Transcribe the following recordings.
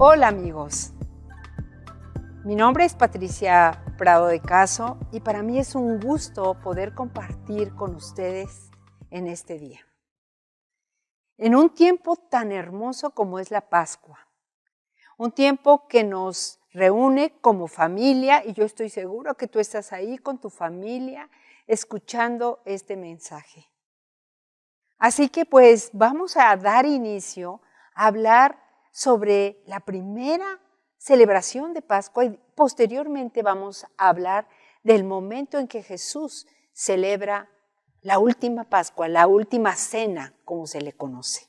Hola amigos, mi nombre es Patricia Prado de Caso y para mí es un gusto poder compartir con ustedes en este día. En un tiempo tan hermoso como es la Pascua, un tiempo que nos reúne como familia y yo estoy seguro que tú estás ahí con tu familia escuchando este mensaje. Así que pues vamos a dar inicio a hablar sobre la primera celebración de Pascua y posteriormente vamos a hablar del momento en que Jesús celebra la última Pascua, la última cena, como se le conoce.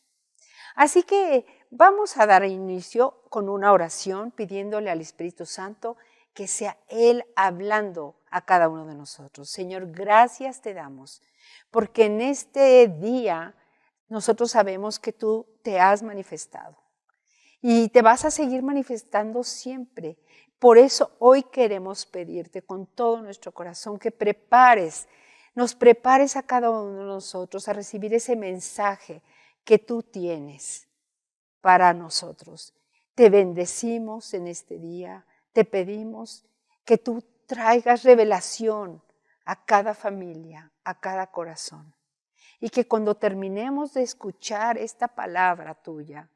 Así que vamos a dar inicio con una oración pidiéndole al Espíritu Santo que sea Él hablando a cada uno de nosotros. Señor, gracias te damos, porque en este día nosotros sabemos que tú te has manifestado y te vas a seguir manifestando siempre. Por eso hoy queremos pedirte con todo nuestro corazón que nos prepares a cada uno de nosotros a recibir ese mensaje que tú tienes para nosotros. Te bendecimos en este día, te pedimos que tú traigas revelación a cada familia, a cada corazón. Y que cuando terminemos de escuchar esta palabra tuya,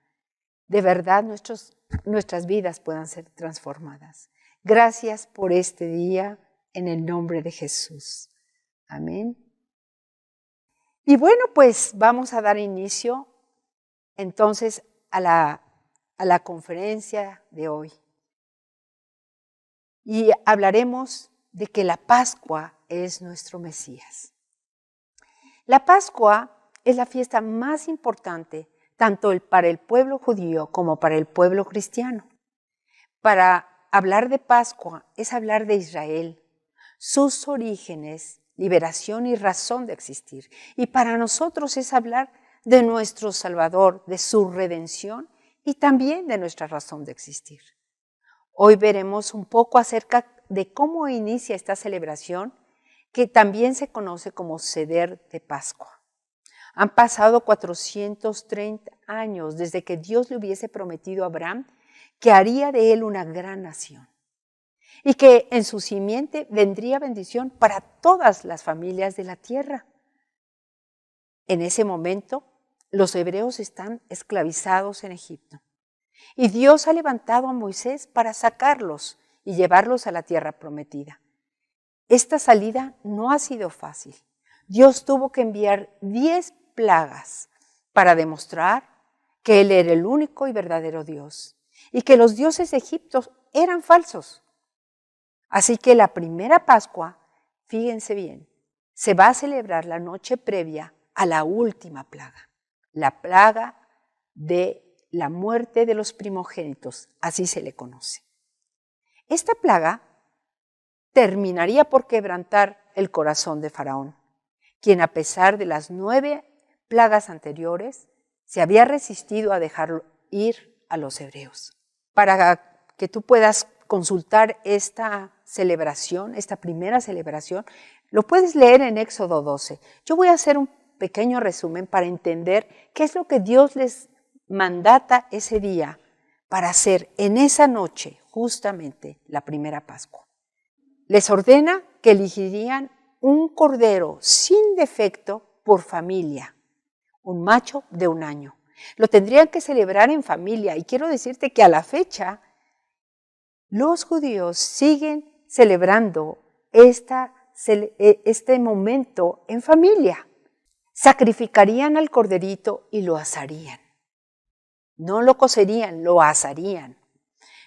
de verdad nuestras vidas puedan ser transformadas. Gracias por este día en el nombre de Jesús. Amén. Y bueno, pues vamos a dar inicio entonces a la conferencia de hoy. Y hablaremos de que la Pascua es nuestro Mesías. La Pascua es la fiesta más importante tanto para el pueblo judío como para el pueblo cristiano. Para hablar de Pascua es hablar de Israel, sus orígenes, liberación y razón de existir. Y para nosotros es hablar de nuestro Salvador, de su redención y también de nuestra razón de existir. Hoy veremos un poco acerca de cómo inicia esta celebración, que también se conoce como Seder de Pascua. Han pasado 430 años desde que Dios le hubiese prometido a Abraham que haría de él una gran nación y que en su simiente vendría bendición para todas las familias de la tierra. En ese momento, los hebreos están esclavizados en Egipto y Dios ha levantado a Moisés para sacarlos y llevarlos a la tierra prometida. Esta salida no ha sido fácil. Dios tuvo que enviar 10 plagas para demostrar que Él era el único y verdadero Dios y que los dioses de Egipto eran falsos. Así que la primera Pascua, fíjense bien, se va a celebrar la noche previa a la última plaga, la plaga de la muerte de los primogénitos, así se le conoce. Esta plaga terminaría por quebrantar el corazón de Faraón, quien a pesar de las 9 plagas anteriores, se había resistido a dejar ir a los hebreos. Para que tú puedas consultar esta celebración, esta primera celebración, lo puedes leer en Éxodo 12. Yo voy a hacer un pequeño resumen para entender qué es lo que Dios les mandata ese día para hacer en esa noche justamente la primera Pascua. Les ordena que elegirían un cordero sin defecto por familia, un macho de 1 año. Lo tendrían que celebrar en familia y quiero decirte que a la fecha los judíos siguen celebrando este momento en familia. Sacrificarían al corderito y lo asarían. No lo cocerían, lo asarían.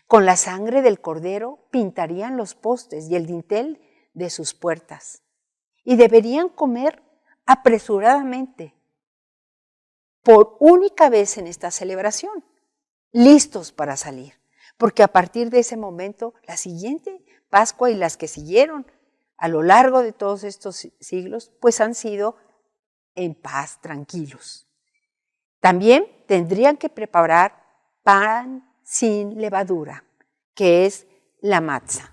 Con la sangre del cordero pintarían los postes y el dintel de sus puertas. Y deberían comer apresuradamente, por única vez en esta celebración, listos para salir. Porque a partir de ese momento, la siguiente Pascua y las que siguieron a lo largo de todos estos siglos, pues han sido en paz, tranquilos. También tendrían que preparar pan sin levadura, que es la matzah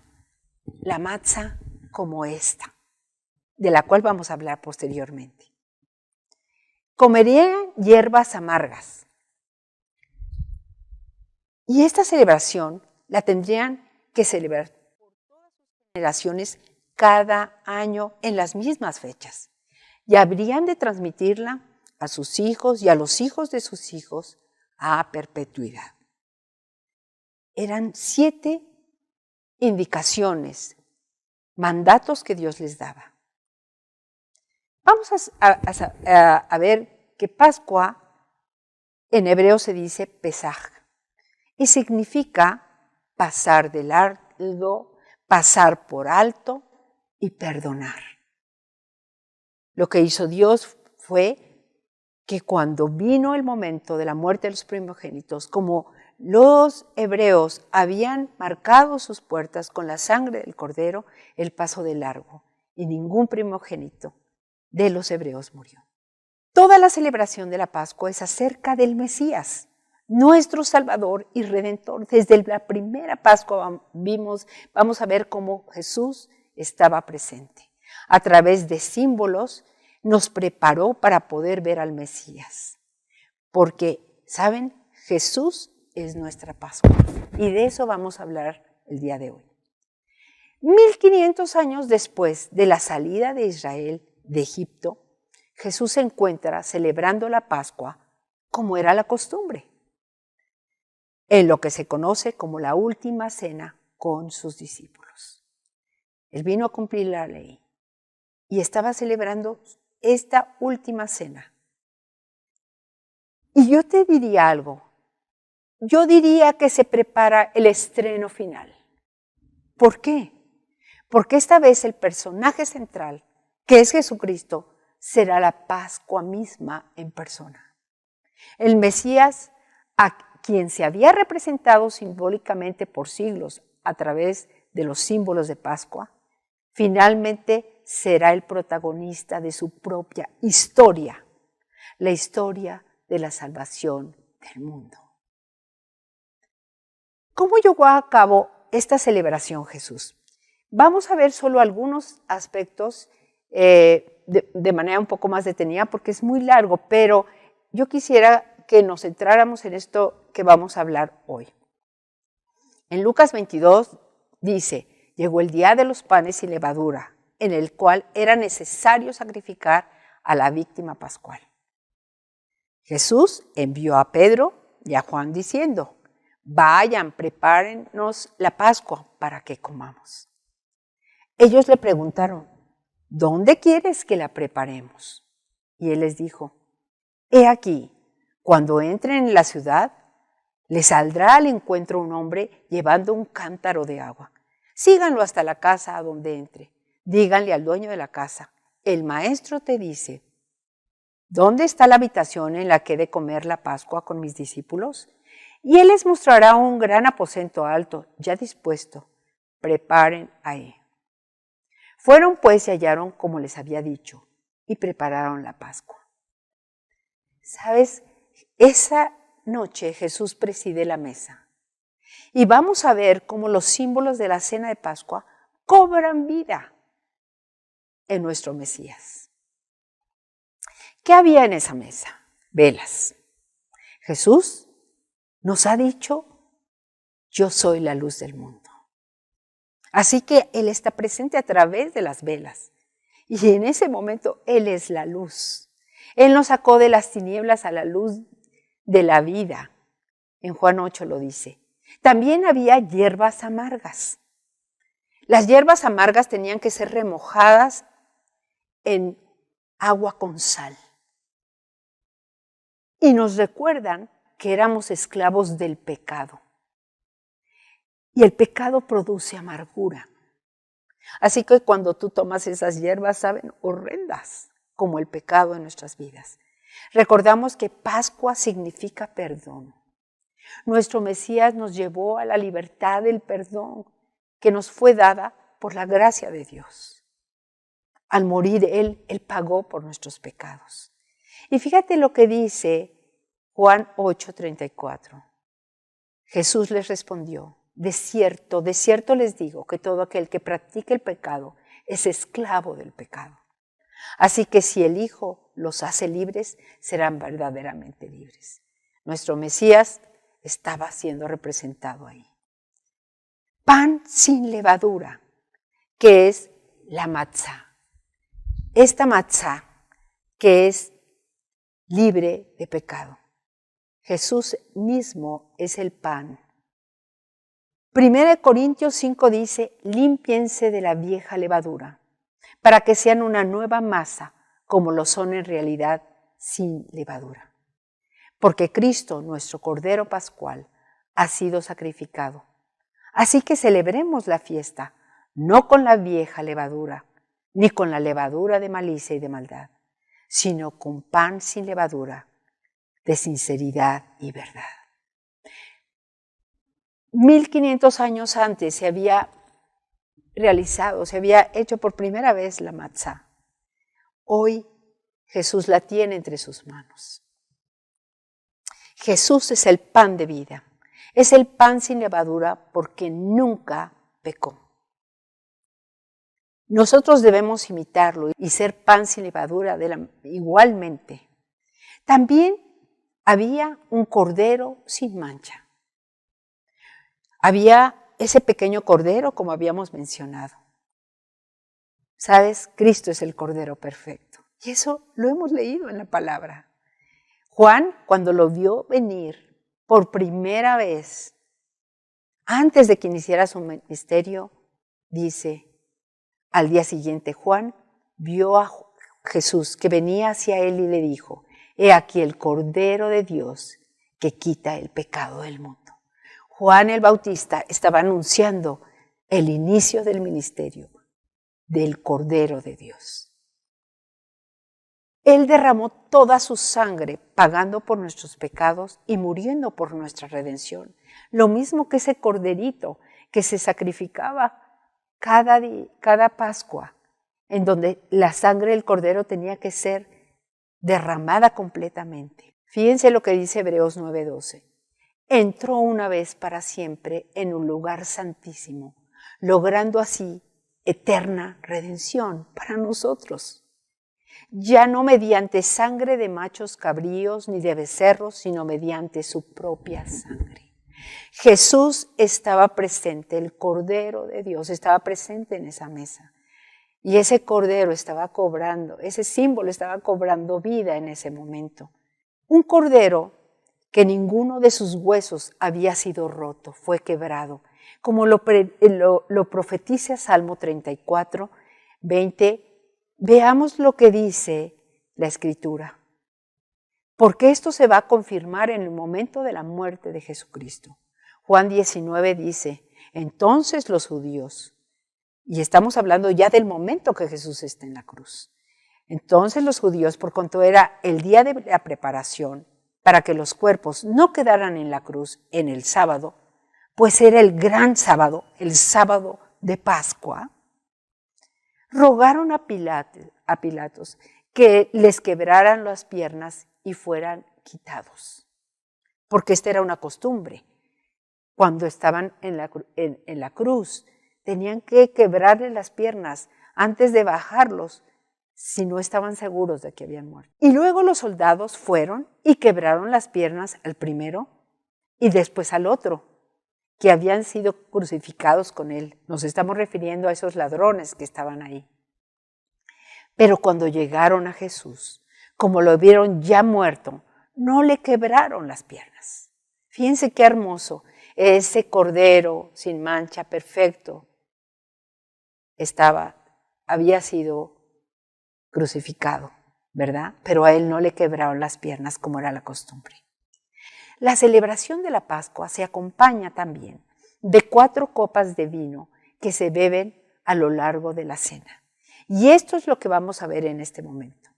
como esta, de la cual vamos a hablar posteriormente. Comerían hierbas amargas, Y esta celebración la tendrían que celebrar por todas sus generaciones cada año en las mismas fechas. Y habrían de transmitirla a sus hijos y a los hijos de sus hijos a perpetuidad. Eran 7 indicaciones, mandatos que Dios les daba. Vamos a ver que Pascua en hebreo se dice Pesaj y significa pasar de largo, pasar por alto y perdonar. Lo que hizo Dios fue que cuando vino el momento de la muerte de los primogénitos, como los hebreos habían marcado sus puertas con la sangre del cordero, él pasó de largo y ningún primogénito de los hebreos murió. Toda la celebración de la Pascua es acerca del Mesías, nuestro Salvador y Redentor. Desde la primera Pascua vamos a ver cómo Jesús estaba presente. A través de símbolos nos preparó para poder ver al Mesías. Porque, ¿saben? Jesús es nuestra Pascua. Y de eso vamos a hablar el día de hoy. 1500 años después de la salida de Israel de Egipto, Jesús se encuentra celebrando la Pascua como era la costumbre, en lo que se conoce como la última cena con sus discípulos. Él vino a cumplir la ley y estaba celebrando esta última cena. Y yo te diría algo, yo diría que se prepara el estreno final. ¿Por qué? Porque esta vez el personaje central, que es Jesucristo, será la Pascua misma en persona. El Mesías, a quien se había representado simbólicamente por siglos a través de los símbolos de Pascua, finalmente será el protagonista de su propia historia, la historia de la salvación del mundo. ¿Cómo llevó a cabo esta celebración Jesús? Vamos a ver solo algunos aspectos de manera un poco más detenida porque es muy largo, pero yo quisiera que nos centráramos en esto que vamos a hablar hoy. En Lucas 22 dice, llegó el día de los panes sin levadura, en el cual era necesario sacrificar a la víctima pascual. Jesús envió a Pedro y a Juan diciendo, vayan, prepárennos la Pascua para que comamos. Ellos le preguntaron, ¿dónde quieres que la preparemos? Y él les dijo, he aquí, cuando entren en la ciudad, les saldrá al encuentro un hombre llevando un cántaro de agua. Síganlo hasta la casa a donde entre. Díganle al dueño de la casa, el maestro te dice, ¿dónde está la habitación en la que he de comer la Pascua con mis discípulos? Y él les mostrará un gran aposento alto, ya dispuesto. Preparen ahí. Fueron pues y hallaron como les había dicho, y prepararon la Pascua. ¿Sabes? Esa noche Jesús preside la mesa. Y vamos a ver cómo los símbolos de la cena de Pascua cobran vida en nuestro Mesías. ¿Qué había en esa mesa? Velas. Jesús nos ha dicho, yo soy la luz del mundo. Así que Él está presente a través de las velas. Y en ese momento Él es la luz. Él nos sacó de las tinieblas a la luz de la vida. En Juan 8 lo dice. También había hierbas amargas. Las hierbas amargas tenían que ser remojadas en agua con sal. Y nos recuerdan que éramos esclavos del pecado. Y el pecado produce amargura. Así que cuando tú tomas esas hierbas, saben, horrendas, como el pecado en nuestras vidas. Recordamos que Pascua significa perdón. Nuestro Mesías nos llevó a la libertad del perdón que nos fue dada por la gracia de Dios. Al morir Él pagó por nuestros pecados. Y fíjate lo que dice Juan 8:34. Jesús les respondió, de cierto les digo que todo aquel que practique el pecado es esclavo del pecado. Así que si el Hijo los hace libres, serán verdaderamente libres. Nuestro Mesías estaba siendo representado ahí. Pan sin levadura, que es la matzá. Esta matzá que es libre de pecado. Jesús mismo es el pan. 1 Corintios 5 dice, límpiense de la vieja levadura, para que sean una nueva masa, como lo son en realidad sin levadura. Porque Cristo, nuestro Cordero Pascual, ha sido sacrificado. Así que celebremos la fiesta, no con la vieja levadura, ni con la levadura de malicia y de maldad, sino con pan sin levadura, de sinceridad y verdad. 1500 años antes se había realizado, se había hecho por primera vez la matzá. Hoy Jesús la tiene entre sus manos. Jesús es el pan de vida. Es el pan sin levadura porque nunca pecó. Nosotros debemos imitarlo y ser pan sin levadura igualmente. También había un cordero sin mancha. Había ese pequeño cordero, como habíamos mencionado. ¿Sabes? Cristo es el cordero perfecto. Y eso lo hemos leído en la palabra. Juan, cuando lo vio venir por primera vez, antes de que iniciara su ministerio, dice, al día siguiente Juan vio a Jesús que venía hacia él y le dijo, he aquí el Cordero de Dios que quita el pecado del mundo. Juan el Bautista estaba anunciando el inicio del ministerio del Cordero de Dios. Él derramó toda su sangre pagando por nuestros pecados y muriendo por nuestra redención. Lo mismo que ese corderito que se sacrificaba cada Pascua, en donde la sangre del cordero tenía que ser derramada completamente. Fíjense lo que dice Hebreos 9:12. Entró una vez para siempre en un lugar santísimo, logrando así eterna redención para nosotros. Ya no mediante sangre de machos cabríos ni de becerros, sino mediante su propia sangre. Jesús estaba presente, el Cordero de Dios estaba presente en esa mesa. Y ese Cordero estaba cobrando, ese símbolo estaba cobrando vida en ese momento. Un Cordero que ninguno de sus huesos había sido roto, fue quebrado. Como lo profetiza Salmo 34, 20, veamos lo que dice la Escritura. Porque esto se va a confirmar en el momento de la muerte de Jesucristo. Juan 19 dice, entonces los judíos, y estamos hablando ya del momento que Jesús está en la cruz. Entonces los judíos, por cuanto era el día de la preparación, para que los cuerpos no quedaran en la cruz en el sábado, pues era el gran sábado, el sábado de Pascua, rogaron a Pilatos que les quebraran las piernas y fueran quitados. Porque esta era una costumbre. Cuando estaban en la cruz, tenían que quebrarle las piernas antes de bajarlos, si no estaban seguros de que habían muerto. Y luego los soldados fueron y quebraron las piernas al primero y después al otro, que habían sido crucificados con él. Nos estamos refiriendo a esos ladrones que estaban ahí. Pero cuando llegaron a Jesús, como lo vieron ya muerto, no le quebraron las piernas. Fíjense qué hermoso, ese cordero sin mancha, perfecto, había sido crucificado, ¿verdad? Pero a él no le quebraron las piernas como era la costumbre. La celebración de la Pascua se acompaña también de 4 copas de vino que se beben a lo largo de la cena. Y esto es lo que vamos a ver en este momento,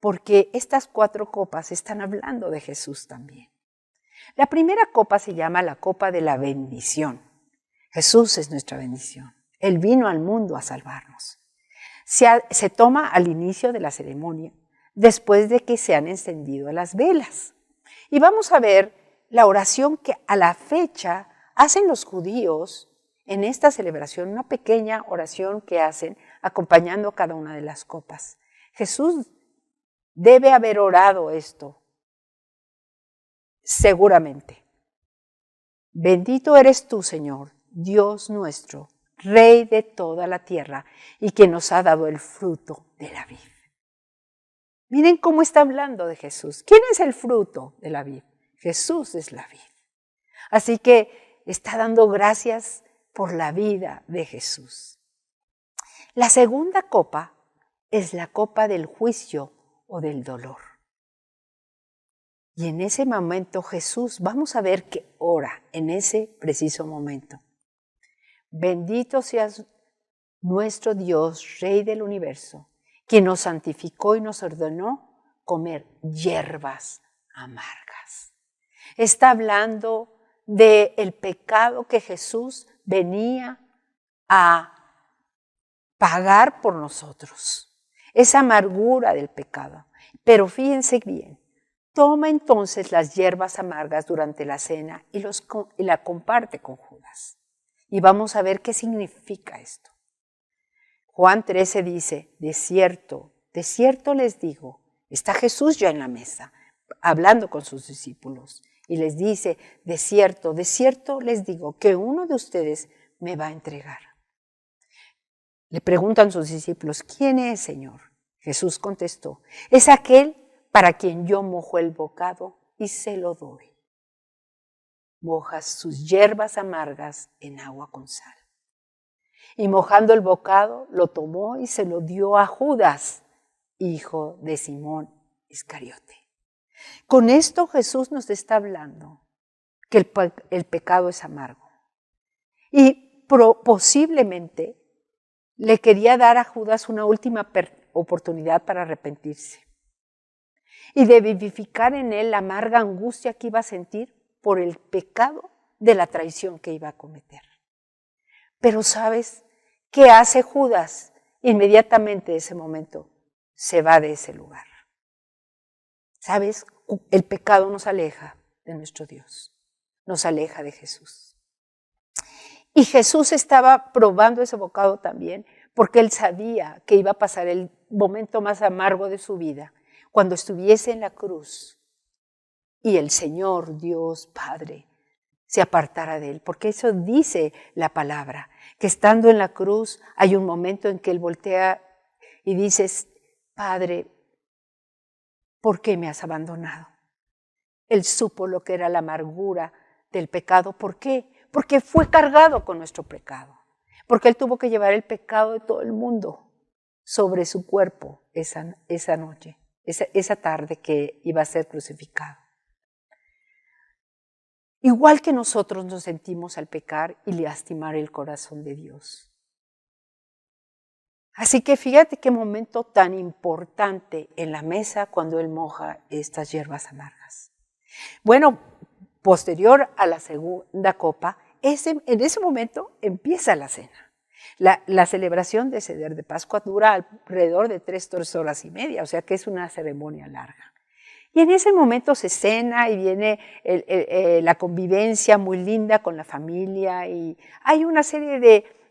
porque estas 4 copas están hablando de Jesús también. La primera copa se llama la copa de la bendición. Jesús es nuestra bendición. Él vino al mundo a salvarnos. Se toma al inicio de la ceremonia, después de que se han encendido las velas. Y vamos a ver la oración que a la fecha hacen los judíos en esta celebración, una pequeña oración que hacen acompañando cada una de las copas. Jesús debe haber orado esto, seguramente, Bendito eres tú, Señor, Dios nuestro, Rey de toda la tierra, y que nos ha dado el fruto de la vid. Miren cómo está hablando de Jesús. ¿Quién es el fruto de la vid? Jesús es la vid. Así que está dando gracias por la vida de Jesús. La segunda copa es la copa del juicio o del dolor. Y en ese momento Jesús, vamos a ver que ora en ese preciso momento. Bendito seas nuestro Dios, Rey del universo, quien nos santificó y nos ordenó comer hierbas amargas. Está hablando del pecado que Jesús venía a pagar por nosotros, esa amargura del pecado. Pero fíjense bien, toma entonces las hierbas amargas durante la cena y la comparte con Judas. Y vamos a ver qué significa esto. Juan 13 dice, de cierto les digo, está Jesús ya en la mesa, hablando con sus discípulos, y les dice, de cierto les digo, que uno de ustedes me va a entregar. Le preguntan sus discípulos, ¿quién es, Señor? Jesús contestó, es aquel para quien yo mojo el bocado y se lo doy. Mojas sus hierbas amargas en agua con sal. Y mojando el bocado, lo tomó y se lo dio a Judas, hijo de Simón Iscariote. Con esto Jesús nos está hablando que el pecado es amargo. Y posiblemente le quería dar a Judas una última oportunidad para arrepentirse y de vivificar en él la amarga angustia que iba a sentir por el pecado de la traición que iba a cometer. Pero ¿sabes qué hace Judas? Inmediatamente de ese momento se va de ese lugar. ¿Sabes? El pecado nos aleja de nuestro Dios, nos aleja de Jesús. Y Jesús estaba probando ese bocado también porque él sabía que iba a pasar el momento más amargo de su vida cuando estuviese en la cruz y el Señor, Dios Padre, se apartara de él. Porque eso dice la palabra, que estando en la cruz hay un momento en que él voltea y dice, Padre, ¿por qué me has abandonado? Él supo lo que era la amargura del pecado. ¿Por qué? Porque fue cargado con nuestro pecado. Porque él tuvo que llevar el pecado de todo el mundo sobre su cuerpo esa noche, esa tarde que iba a ser crucificado. Igual que nosotros nos sentimos al pecar y lastimar el corazón de Dios. Así que fíjate qué momento tan importante en la mesa cuando él moja estas hierbas amargas. Bueno, posterior a la segunda copa, en ese momento empieza la cena. La celebración de Seder de Pascua dura alrededor de 3 horas y media, o sea que es una ceremonia larga. Y en ese momento se cena y viene la convivencia muy linda con la familia y hay una serie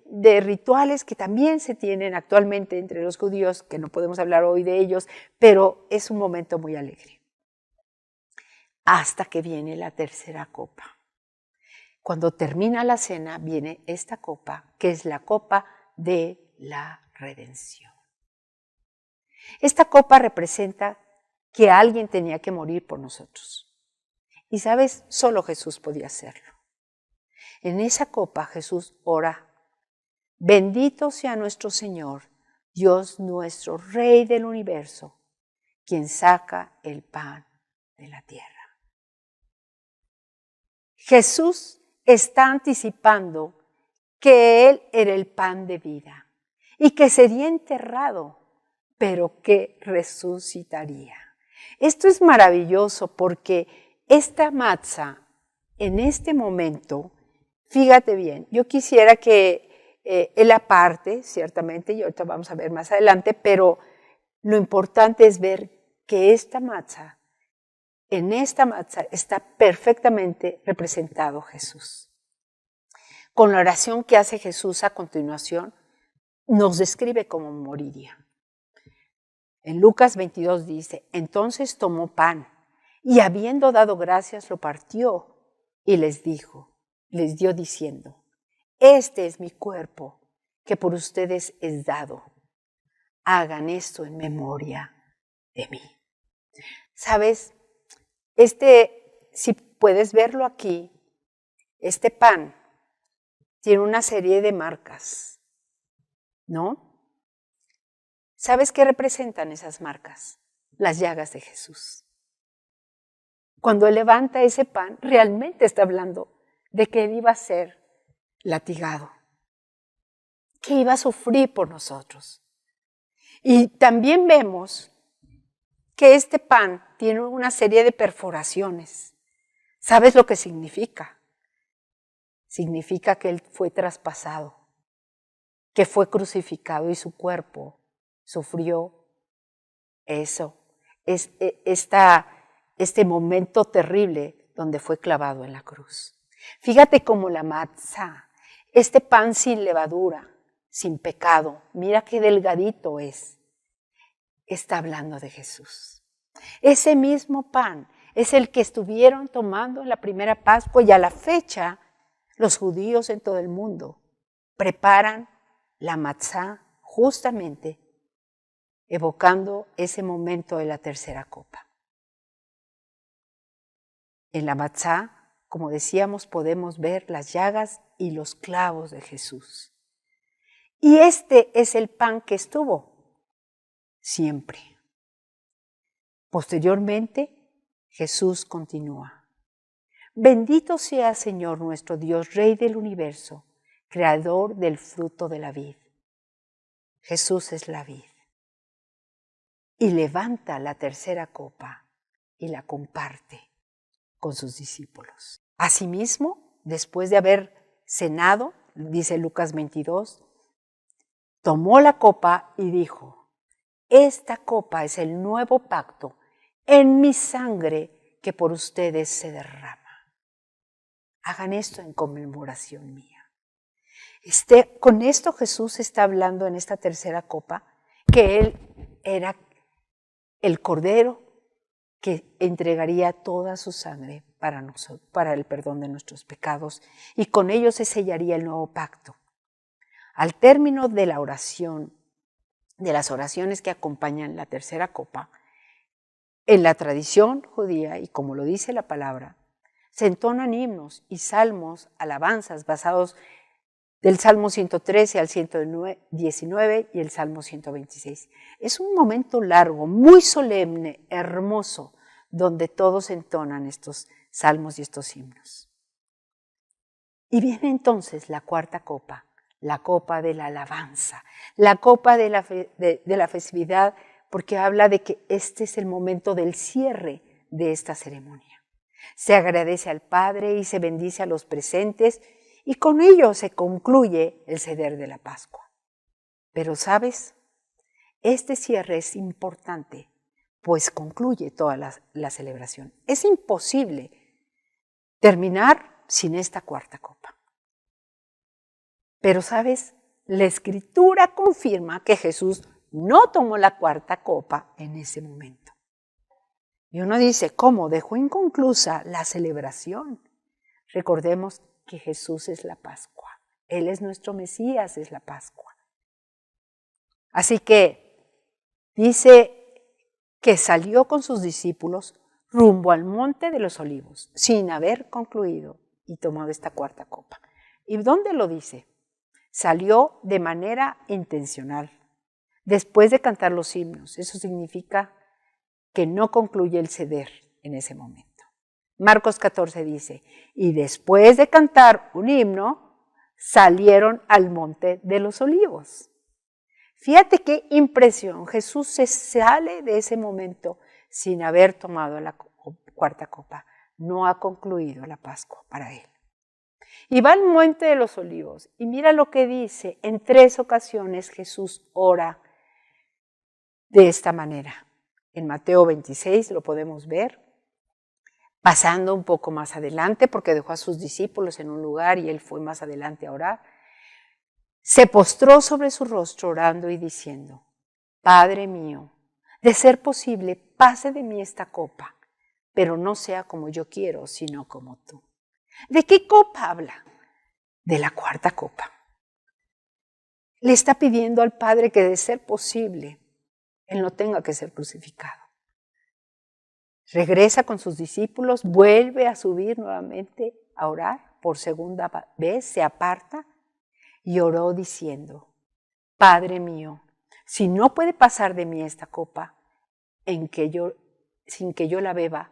de rituales que también se tienen actualmente entre los judíos, que no podemos hablar hoy de ellos, pero es un momento muy alegre. Hasta que viene la tercera copa. Cuando termina la cena viene esta copa, que es la copa de la redención. Esta copa representa que alguien tenía que morir por nosotros. Y sabes, solo Jesús podía hacerlo. En esa copa Jesús ora, bendito sea nuestro Señor, Dios nuestro, Rey del universo, quien saca el pan de la tierra. Jesús está anticipando que Él era el pan de vida y que sería enterrado, pero que resucitaría. Esto es maravilloso porque esta matzá, en este momento, fíjate bien, yo quisiera que él aparte, ciertamente, y ahorita vamos a ver más adelante, pero lo importante es ver que en esta matzá está perfectamente representado Jesús. Con la oración que hace Jesús a continuación, nos describe cómo moriría. En Lucas 22 dice, entonces tomó pan y habiendo dado gracias lo partió y les dijo, les dio diciendo: este es mi cuerpo que por ustedes es dado. Hagan esto en memoria de mí. ¿Sabes? Si puedes verlo aquí, este pan tiene una serie de marcas, ¿no? ¿Sabes qué representan esas marcas? Las llagas de Jesús. Cuando Él levanta ese pan, realmente está hablando de que Él iba a ser latigado, que iba a sufrir por nosotros. Y también vemos que este pan tiene una serie de perforaciones. ¿Sabes lo que significa? Significa que Él fue traspasado, que fue crucificado y su cuerpo sufrió eso, este momento terrible donde fue clavado en la cruz. Fíjate cómo la matzá, este pan sin levadura, sin pecado, mira qué delgadito es, está hablando de Jesús. Ese mismo pan es el que estuvieron tomando en la primera Pascua y a la fecha los judíos en todo el mundo preparan la matzá justamente evocando ese momento de la tercera copa. En la matzá, como decíamos, podemos ver las llagas y los clavos de Jesús. Y este es el pan que estuvo siempre. Posteriormente, Jesús continúa: bendito sea Señor nuestro Dios, Rey del universo, creador del fruto de la vid. Jesús es la vid. Y levanta la tercera copa y la comparte con sus discípulos. Asimismo, después de haber cenado, dice Lucas 22, tomó la copa y dijo: esta copa es el nuevo pacto en mi sangre que por ustedes se derrama. Hagan esto en conmemoración mía. Con esto Jesús está hablando en esta tercera copa que Él era el Cordero que entregaría toda su sangre para el perdón de nuestros pecados, y con ello se sellaría el nuevo pacto. Al término de la oración, de las oraciones que acompañan la tercera copa, en la tradición judía, y como lo dice la palabra, se entonan himnos y salmos, alabanzas basados del Salmo 113 al 119 y el Salmo 126. Es un momento largo, muy solemne, hermoso, donde todos entonan estos salmos y estos himnos. Y viene entonces la cuarta copa, la copa de la alabanza, la copa de la festividad, porque habla de que este es el momento del cierre de esta ceremonia. Se agradece al Padre y se bendice a los presentes, y con ello se concluye el ceder de la Pascua. Pero, ¿sabes? Este cierre es importante, pues concluye toda la celebración. Es imposible terminar sin esta cuarta copa. Pero, ¿sabes? La Escritura confirma que Jesús no tomó la cuarta copa en ese momento. Y uno dice, ¿cómo? Dejó inconclusa la celebración. Recordemos que Jesús es la Pascua. Él es nuestro Mesías, es la Pascua. Así que dice que salió con sus discípulos rumbo al Monte de los Olivos, sin haber concluido y tomado esta cuarta copa. ¿Y dónde lo dice? Salió de manera intencional, después de cantar los himnos. Eso significa que no concluye el ceder en ese momento. Marcos 14 dice, y después de cantar un himno, salieron al Monte de los Olivos. Fíjate qué impresión, Jesús se sale de ese momento sin haber tomado la cuarta copa. No ha concluido la Pascua para él. Y va al Monte de los Olivos y mira lo que dice. En 3 ocasiones Jesús ora de esta manera. En Mateo 26 lo podemos ver. Pasando un poco más adelante, porque dejó a sus discípulos en un lugar y él fue más adelante a orar, se postró sobre su rostro orando y diciendo, Padre mío, de ser posible, pase de mí esta copa, pero no sea como yo quiero, sino como tú. ¿De qué copa habla? De la cuarta copa. Le está pidiendo al Padre que, de ser posible, Él no tenga que ser crucificado. Regresa con sus discípulos, vuelve a subir nuevamente a orar por segunda vez, se aparta y oró diciendo: Padre mío, si no puede pasar de mí esta copa, sin que yo la beba,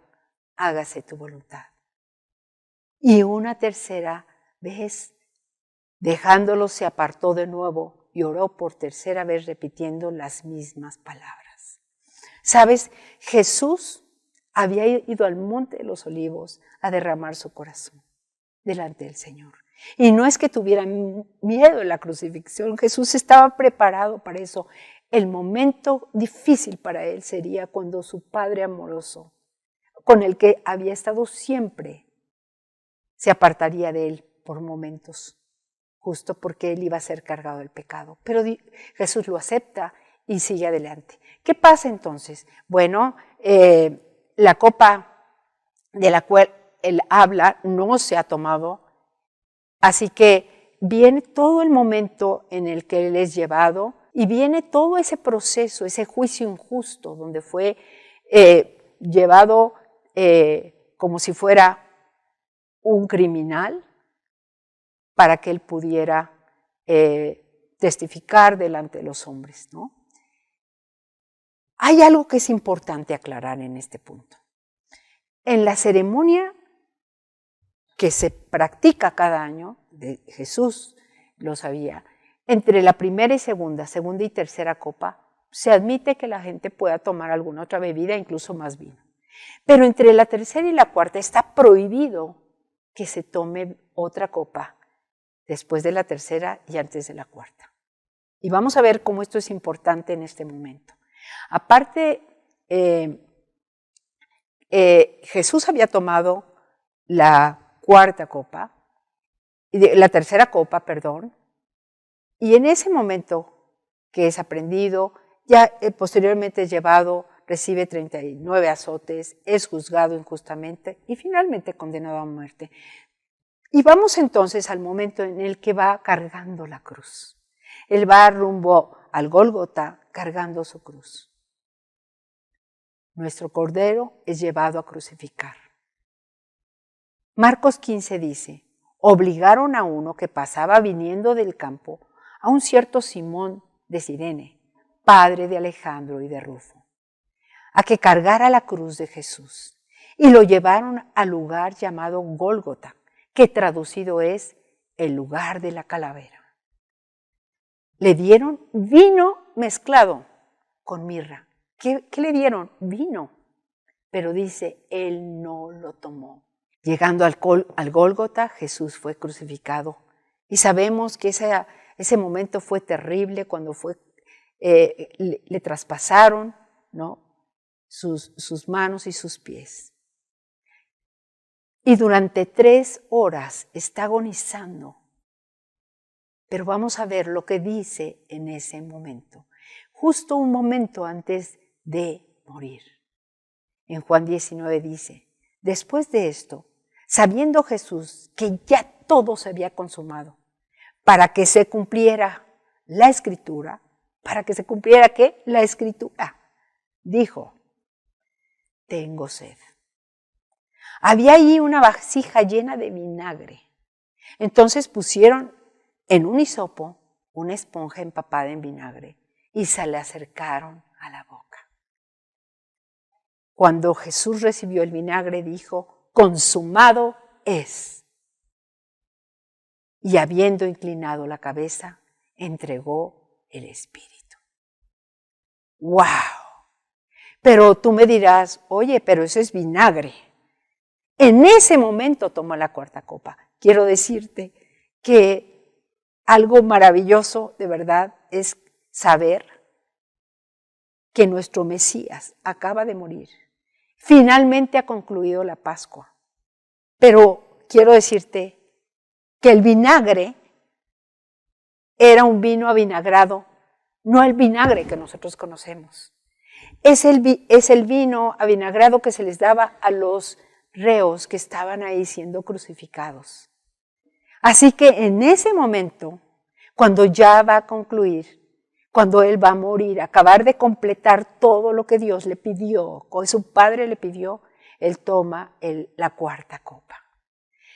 hágase tu voluntad. Y una tercera vez, dejándolo, se apartó de nuevo y oró por tercera vez repitiendo las mismas palabras. ¿Sabes? Jesús había ido al Monte de los Olivos a derramar su corazón delante del Señor. Y no es que tuviera miedo de la crucifixión, Jesús estaba preparado para eso. El momento difícil para él sería cuando su Padre amoroso, con el que había estado siempre, se apartaría de él por momentos, justo porque él iba a ser cargado del pecado. Pero Jesús lo acepta y sigue adelante. ¿Qué pasa entonces? Bueno, la copa de la cual él habla no se ha tomado, así que viene todo el momento en el que él es llevado y viene todo ese proceso, ese juicio injusto donde fue llevado como si fuera un criminal para que él pudiera testificar delante de los hombres, ¿no? Hay algo que es importante aclarar en este punto. En la ceremonia que se practica cada año, Jesús lo sabía, entre la primera y segunda y tercera copa, se admite que la gente pueda tomar alguna otra bebida, incluso más vino. Pero entre la tercera y la cuarta está prohibido que se tome otra copa después de la tercera y antes de la cuarta. Y vamos a ver cómo esto es importante en este momento. Aparte, Jesús había tomado la tercera copa, y en ese momento que es aprendido, ya posteriormente es llevado, recibe 39 azotes, es juzgado injustamente y finalmente condenado a muerte. Y vamos entonces al momento en el que va cargando la cruz. Él va rumbo al Gólgota cargando su cruz. Nuestro Cordero es llevado a crucificar. Marcos 15 dice: obligaron a uno que pasaba viniendo del campo, a un cierto Simón de Cirene, padre de Alejandro y de Rufo, a que cargara la cruz de Jesús, y lo llevaron al lugar llamado Gólgota, que traducido es el lugar de la calavera. Le dieron vino mezclado con mirra. ¿Qué le dieron? Vino. Pero dice, él no lo tomó. Llegando al Gólgota, Jesús fue crucificado. Y sabemos que ese momento fue terrible cuando le traspasaron, ¿no?, sus manos y sus pies. Y durante 3 horas está agonizando. Pero vamos a ver lo que dice en ese momento. Justo un momento antes de morir. En Juan 19 dice: después de esto, sabiendo Jesús que ya todo se había consumado, para que se cumpliera la Escritura, ¿para que se cumpliera qué? La Escritura. Dijo: tengo sed. Había ahí una vasija llena de vinagre. Entonces pusieron en un hisopo una esponja empapada en vinagre y se le acercaron a la boca. Cuando Jesús recibió el vinagre, dijo: consumado es. Y habiendo inclinado la cabeza, entregó el Espíritu. ¡Wow! Pero tú me dirás: oye, pero eso es vinagre. En ese momento tomó la cuarta copa. Quiero decirte que algo maravilloso de verdad es saber que nuestro Mesías acaba de morir. Finalmente ha concluido la Pascua. Pero quiero decirte que el vinagre era un vino avinagrado, no el vinagre que nosotros conocemos. Es el vino avinagrado que se les daba a los reos que estaban ahí siendo crucificados. Así que en ese momento, cuando ya va a concluir, cuando Él va a morir, acabar de completar todo lo que Dios le pidió, que su Padre le pidió, Él toma la cuarta copa.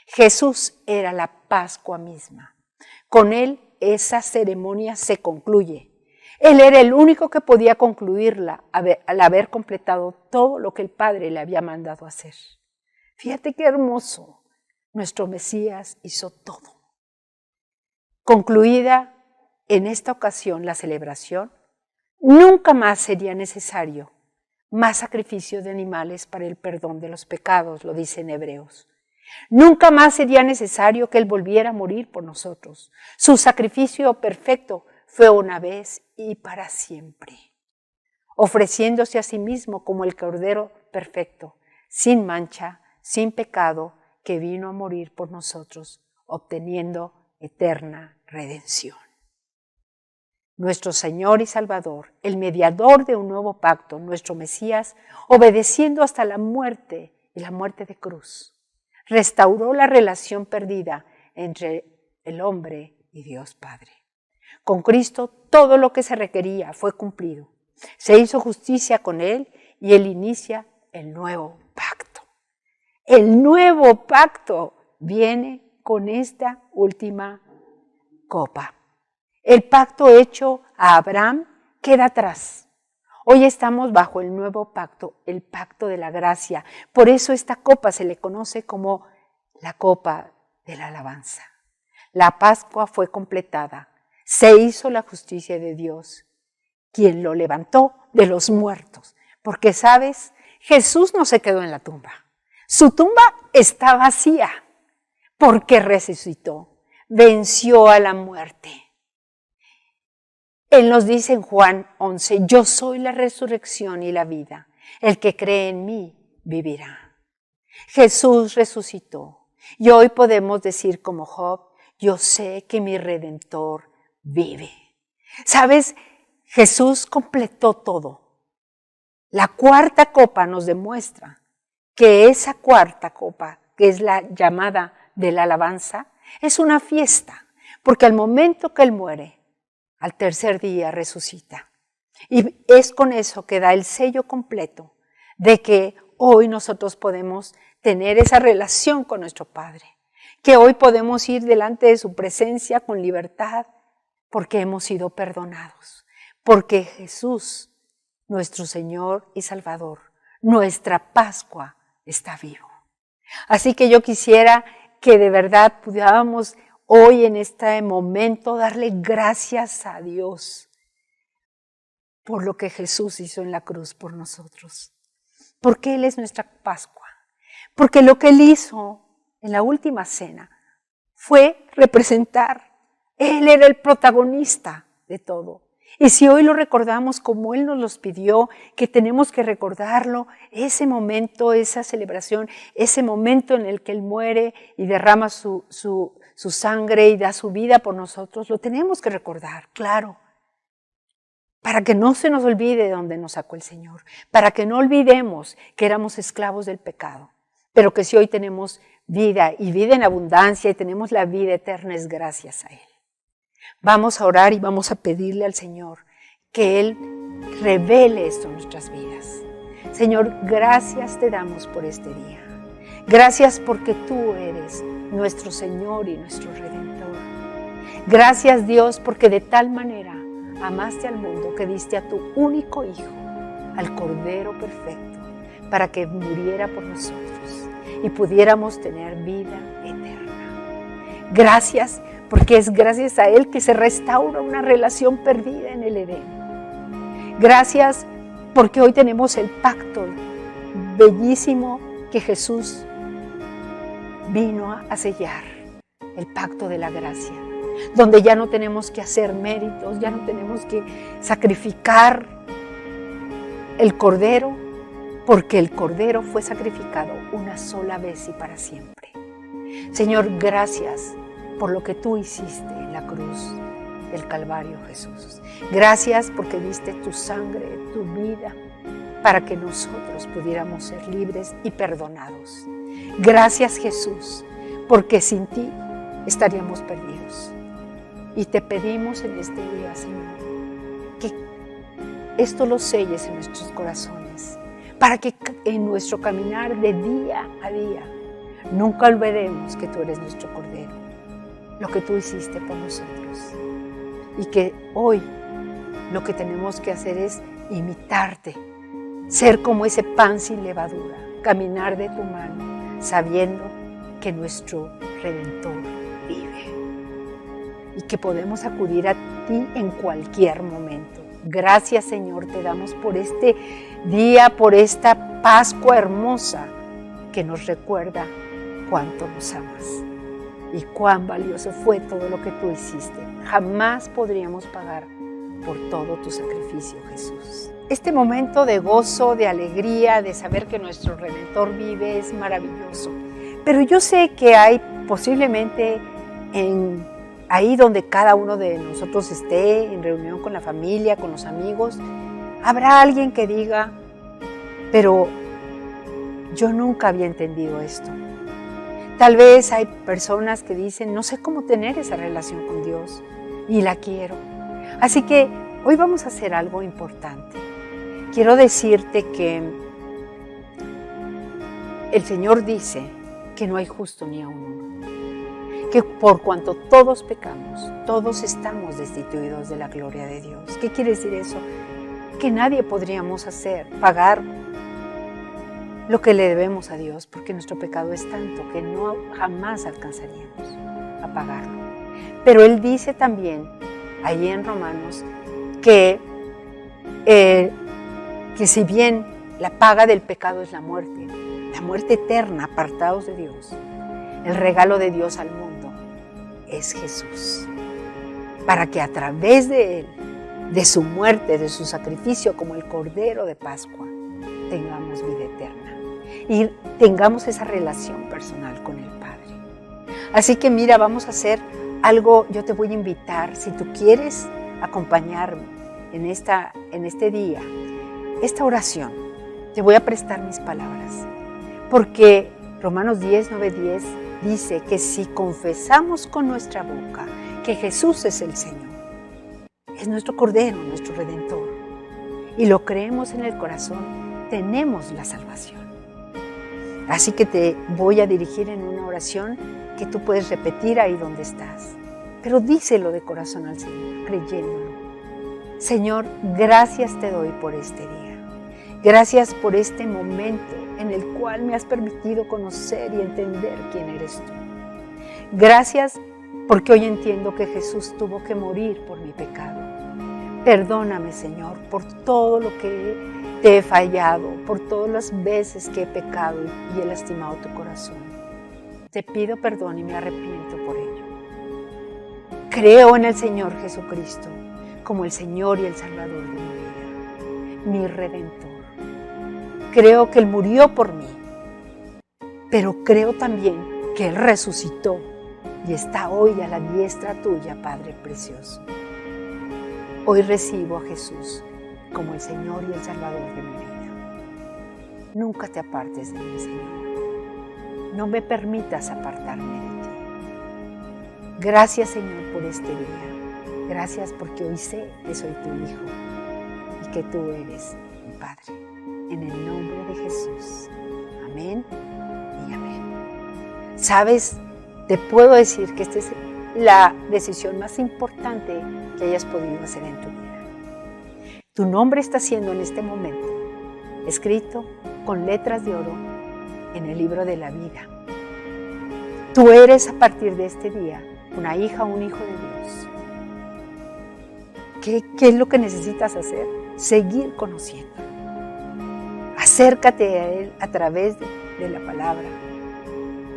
Jesús era la Pascua misma. Con Él esa ceremonia se concluye. Él era el único que podía concluirla al haber completado todo lo que el Padre le había mandado hacer. Fíjate qué hermoso. Nuestro Mesías hizo todo. Concluida en esta ocasión la celebración, nunca más sería necesario más sacrificio de animales para el perdón de los pecados, lo dice en Hebreos. Nunca más sería necesario que Él volviera a morir por nosotros. Su sacrificio perfecto fue una vez y para siempre, ofreciéndose a sí mismo como el Cordero perfecto, sin mancha, sin pecado, que vino a morir por nosotros, obteniendo eterna redención. Nuestro Señor y Salvador, el mediador de un nuevo pacto, nuestro Mesías, obedeciendo hasta la muerte y la muerte de cruz, restauró la relación perdida entre el hombre y Dios Padre. Con Cristo todo lo que se requería fue cumplido. Se hizo justicia con Él y Él inicia el nuevo pacto. El nuevo pacto viene con esta última copa. El pacto hecho a Abraham queda atrás. Hoy estamos bajo el nuevo pacto, el pacto de la gracia. Por eso esta copa se le conoce como la copa de la alabanza. La Pascua fue completada. Se hizo la justicia de Dios, quien lo levantó de los muertos. Porque, ¿sabes? Jesús no se quedó en la tumba. Su tumba está vacía porque resucitó, venció a la muerte. Él nos dice en Juan 11, yo soy la resurrección y la vida. El que cree en mí vivirá. Jesús resucitó y hoy podemos decir como Job, yo sé que mi Redentor vive. ¿Sabes? Jesús completó todo. La cuarta copa nos demuestra que esa cuarta copa, que es la llamada de la alabanza, es una fiesta, porque al momento que Él muere, al tercer día resucita. Y es con eso que da el sello completo de que hoy nosotros podemos tener esa relación con nuestro Padre, que hoy podemos ir delante de su presencia con libertad porque hemos sido perdonados, porque Jesús, nuestro Señor y Salvador, nuestra Pascua, está vivo. Así que yo quisiera que de verdad pudiéramos hoy en este momento darle gracias a Dios por lo que Jesús hizo en la cruz por nosotros. Porque Él es nuestra Pascua. Porque lo que Él hizo en la última cena fue representar. Él era el protagonista de todo. Y si hoy lo recordamos como Él nos los pidió, que tenemos que recordarlo, ese momento, esa celebración, ese momento en el que Él muere y derrama su sangre y da su vida por nosotros, lo tenemos que recordar, claro, para que no se nos olvide de dónde nos sacó el Señor, para que no olvidemos que éramos esclavos del pecado, pero que si hoy tenemos vida y vida en abundancia y tenemos la vida eterna es gracias a Él. Vamos a orar y vamos a pedirle al Señor que Él revele esto en nuestras vidas. Señor, gracias te damos por este día. Gracias porque tú eres nuestro Señor y nuestro Redentor. Gracias, Dios, porque de tal manera amaste al mundo que diste a tu único Hijo, al Cordero perfecto, para que muriera por nosotros y pudiéramos tener vida eterna. Gracias porque es gracias a Él que se restaura una relación perdida en el Edén. Gracias porque hoy tenemos el pacto bellísimo que Jesús vino a sellar, el pacto de la gracia, donde ya no tenemos que hacer méritos, ya no tenemos que sacrificar el Cordero, porque el Cordero fue sacrificado una sola vez y para siempre. Señor, gracias por lo que tú hiciste en la cruz del Calvario, Jesús. Gracias porque diste tu sangre, tu vida, para que nosotros pudiéramos ser libres y perdonados. Gracias, Jesús, porque sin ti estaríamos perdidos. Y te pedimos en este día, Señor, que esto lo selles en nuestros corazones, para que en nuestro caminar de día a día nunca olvidemos que tú eres nuestro Cordero, lo que tú hiciste por nosotros. Y que hoy lo que tenemos que hacer es imitarte, ser como ese pan sin levadura, caminar de tu mano, sabiendo que nuestro Redentor vive y que podemos acudir a ti en cualquier momento. Gracias, Señor, te damos por este día, por esta Pascua hermosa que nos recuerda cuánto nos amas y cuán valioso fue todo lo que tú hiciste. Jamás podríamos pagar por todo tu sacrificio, Jesús. Este momento de gozo, de alegría, de saber que nuestro Redentor vive es maravilloso. Pero yo sé que hay posiblemente ahí donde cada uno de nosotros esté, en reunión con la familia, con los amigos, habrá alguien que diga, pero yo nunca había entendido esto. Tal vez hay personas que dicen, no sé cómo tener esa relación con Dios y la quiero. Así que hoy vamos a hacer algo importante. Quiero decirte que el Señor dice que no hay justo ni aun uno, que por cuanto todos pecamos, todos estamos destituidos de la gloria de Dios. ¿Qué quiere decir eso? Que nadie podríamos pagar lo que le debemos a Dios, porque nuestro pecado es tanto que no jamás alcanzaríamos a pagarlo. Pero Él dice también, ahí en Romanos, que si bien la paga del pecado es la muerte eterna, apartados de Dios, el regalo de Dios al mundo es Jesús, para que a través de Él, de su muerte, de su sacrificio como el Cordero de Pascua, tengamos vida eterna y tengamos esa relación personal con el Padre. Así que mira, vamos a hacer algo. Yo te voy a invitar, si tú quieres acompañarme en este día, esta oración, te voy a prestar mis palabras, porque Romanos 10, 9, 10 dice que si confesamos con nuestra boca que Jesús es el Señor, es nuestro Cordero, nuestro Redentor, y lo creemos en el corazón, tenemos la salvación. Así que te voy a dirigir en una oración que tú puedes repetir ahí donde estás, pero díselo de corazón al Señor, creyéndolo. Señor, gracias te doy por este día. Gracias por este momento en el cual me has permitido conocer y entender quién eres tú. Gracias porque hoy entiendo que Jesús tuvo que morir por mi pecado. Perdóname, Señor, por todo lo que te he fallado, por todas las veces que he pecado y he lastimado tu corazón. Te pido perdón y me arrepiento por ello. Creo en el Señor Jesucristo como el Señor y el Salvador de mi vida, mi Redentor. Creo que Él murió por mí, pero creo también que Él resucitó y está hoy a la diestra tuya, Padre precioso. Hoy recibo a Jesús como el Señor y el Salvador de mi vida. Nunca te apartes de mí, Señor. No me permitas apartarme de ti. Gracias, Señor, por este día. Gracias porque hoy sé que soy tu Hijo y que tú eres mi Padre. En el nombre de Jesús. Amén y amén. ¿Sabes? Te puedo decir que esta es la decisión más importante que hayas podido hacer en tu vida. Tu nombre está siendo en este momento escrito con letras de oro en el libro de la vida. Tú eres a partir de este día una hija o un hijo de Dios. ¿Qué es lo que necesitas hacer? Seguir conociendo. Acércate a Él a través de la palabra.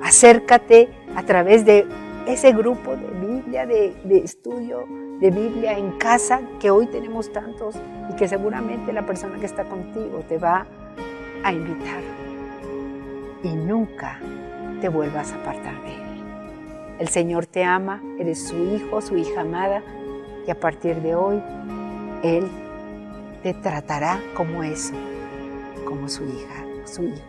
Acércate a través de ese grupo de Biblia, de estudio de Biblia en casa, que hoy tenemos tantos y que seguramente la persona que está contigo te va a invitar. Y nunca te vuelvas a apartar de Él. El Señor te ama, eres su hijo, su hija amada, y a partir de hoy Él te tratará como eso, como su hija, su hijo.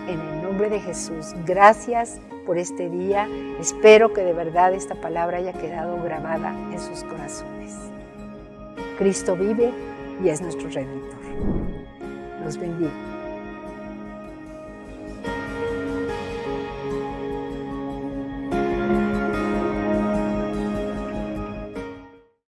En el nombre nombre de Jesús, gracias por este día. Espero que de verdad esta palabra haya quedado grabada en sus corazones. Cristo vive y es nuestro Redentor. Los bendigo.